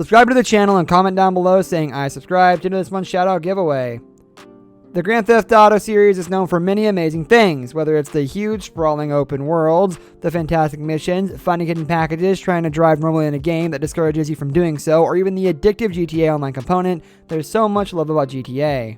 Subscribe to the channel and comment down below saying I subscribed to this month's shoutout giveaway. The Grand Theft Auto series is known for many amazing things, whether it's the huge, sprawling open worlds, the fantastic missions, finding hidden packages, trying to drive normally in a game that discourages you from doing so, or even the addictive GTA Online component. There's so much love about GTA.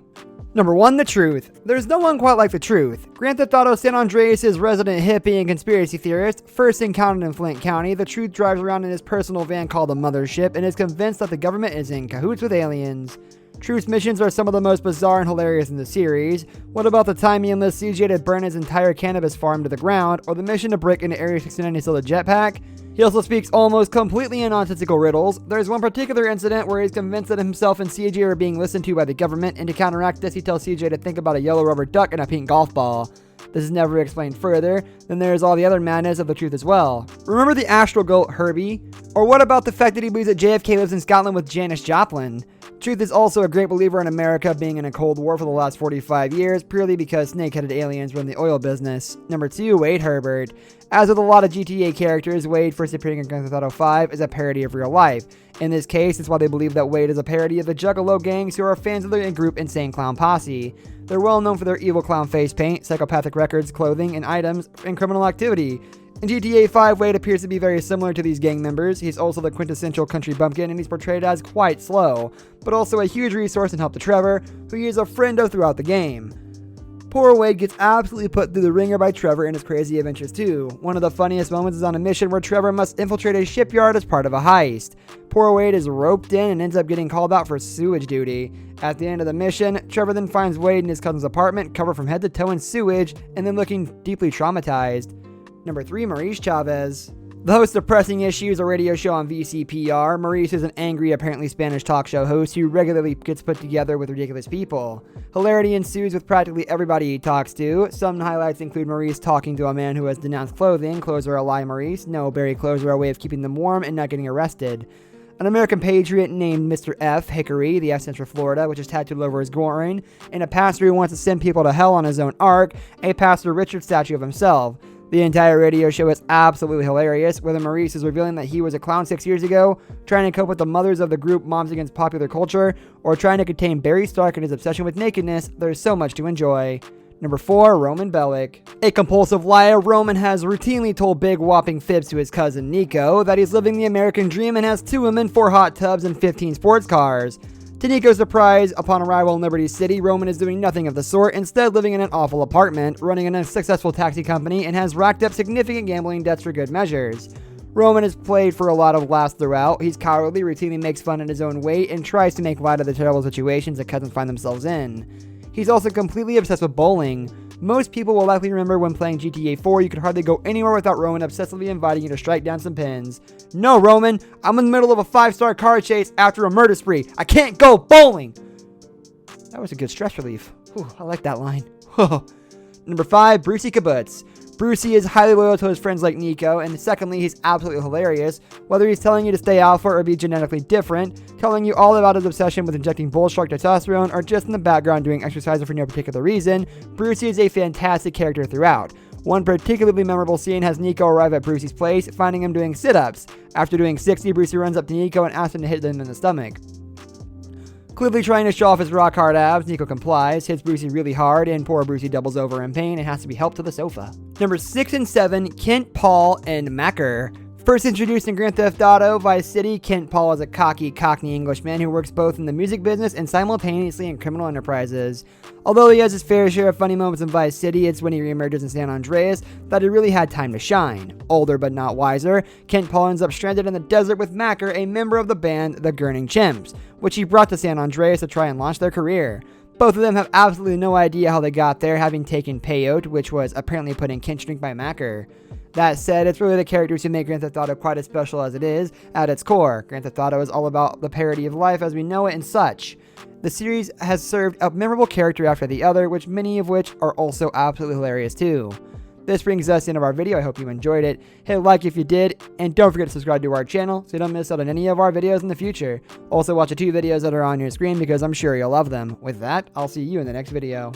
Number 1, the truth. There's no one quite like the truth. Grand Theft Auto San Andreas' resident hippie and conspiracy theorist, first encountered in Flint County, the truth drives around in his personal van called the Mothership and is convinced that the government is in cahoots with aliens. Truth's missions are some of the most bizarre and hilarious in the series. What about the time he enlists CJ to burn his entire cannabis farm to the ground, or the mission to break into Area 69 to steal a jetpack? He also speaks almost completely in nonsensical riddles. There's one particular incident where he's convinced that himself and CJ are being listened to by the government, and to counteract this, he tells CJ to think about a yellow rubber duck and a pink golf ball. This is never explained further. Then there's all the other madness of the truth as well. Remember the astral goat Herbie? Or what about the fact that he believes that JFK lives in Scotland with Janis Joplin? Truth is also a great believer in America being in a Cold War for the last 45 years, purely because snake-headed aliens run the oil business. Number 2, Wade Herbert. As with a lot of GTA characters, Wade, first appearing in Grand Theft Auto 5, is a parody of real life. In this case, it's why they believe that Wade is a parody of the Juggalo gangs who are fans of the group Insane Clown Posse. They're well known for their evil clown face paint, psychopathic records, clothing, and items, and criminal activity. In GTA 5, Wade appears to be very similar to these gang members. He's also the quintessential country bumpkin, and he's portrayed as quite slow, but also a huge resource and help to Trevor, who he is a friend of throughout the game. Poor Wade gets absolutely put through the ringer by Trevor in his crazy adventures too. One of the funniest moments is on a mission where Trevor must infiltrate a shipyard as part of a heist. Poor Wade is roped in and ends up getting called out for sewage duty. At the end of the mission, Trevor then finds Wade in his cousin's apartment, covered from head to toe in sewage, and then looking deeply traumatized. Number 3, Maurice Chavez. The host of Pressing Issues, a radio show on VCPR, Maurice is an angry, apparently Spanish talk show host who regularly gets put together with ridiculous people. Hilarity ensues with practically everybody he talks to. Some highlights include Maurice talking to a man who has denounced clothing. Clothes are a lie, Maurice. No, Barry, clothes are a way of keeping them warm and not getting arrested. An American patriot named Mr. F. Hickory, the F stands for Florida, which is tattooed over his groin, and a pastor who wants to send people to hell on his own ark, a Pastor Richard statue of himself. The entire radio show is absolutely hilarious, whether Maurice is revealing that he was a clown 6 years ago, trying to cope with the mothers of the group Moms Against Popular Culture, or trying to contain Barry Stark and his obsession with nakedness. There's so much to enjoy. Number 4, Roman Bellic. A compulsive liar, Roman has routinely told big whopping fibs to his cousin Nico that he's living the American dream and has 2 women, 4 hot tubs, and 15 sports cars. To Nico's surprise, upon arrival in Liberty City, Roman is doing nothing of the sort, instead living in an awful apartment, running an unsuccessful taxi company, and has racked up significant gambling debts for good measures. Roman is played for a lot of laughs throughout. He's cowardly, routinely makes fun at his own weight, and tries to make light of the terrible situations that cousins find themselves in. He's also completely obsessed with bowling. Most people will likely remember when playing GTA 4, you could hardly go anywhere without Roman obsessively inviting you to strike down some pins. No, Roman, I'm in the middle of a 5-star car chase after a murder spree. I can't go bowling. That was a good stress relief. Whew, I like that line. Number 5, Brucey Kibbutz. Brucey is highly loyal to his friends like Nico, and secondly, he's absolutely hilarious. Whether he's telling you to stay alpha or be genetically different, telling you all about his obsession with injecting bull shark testosterone, or just in the background doing exercises for no particular reason, Brucey is a fantastic character throughout. One particularly memorable scene has Nico arrive at Brucey's place, finding him doing sit-ups. After doing 60, Brucey runs up to Nico and asks him to hit him in the stomach. Clearly trying to show off his rock hard abs, Nico complies, hits Brucey really hard, and poor Brucey doubles over in pain and has to be helped to the sofa. Number 6 and 7, Kent, Paul, and Macker. First introduced in Grand Theft Auto Vice City, Kent Paul is a cocky Cockney Englishman who works both in the music business and simultaneously in criminal enterprises. Although he has his fair share of funny moments in Vice City, it's when he reemerges in San Andreas that he really had time to shine. Older but not wiser, Kent Paul ends up stranded in the desert with Macker, a member of the band The Gurning Chimps, which he brought to San Andreas to try and launch their career. Both of them have absolutely no idea how they got there, having taken peyote, which was apparently put in Kent's drink by Macker. That said, it's really the characters who make Grand Theft Auto quite as special as it is at its core. Grand Theft Auto is all about the parody of life as we know it and such. The series has served a memorable character after the other, many of which are also absolutely hilarious too. This brings us into our video. I hope you enjoyed it. Hit like if you did, and don't forget to subscribe to our channel so you don't miss out on any of our videos in the future. Also watch the 2 videos that are on your screen because I'm sure you'll love them. With that, I'll see you in the next video.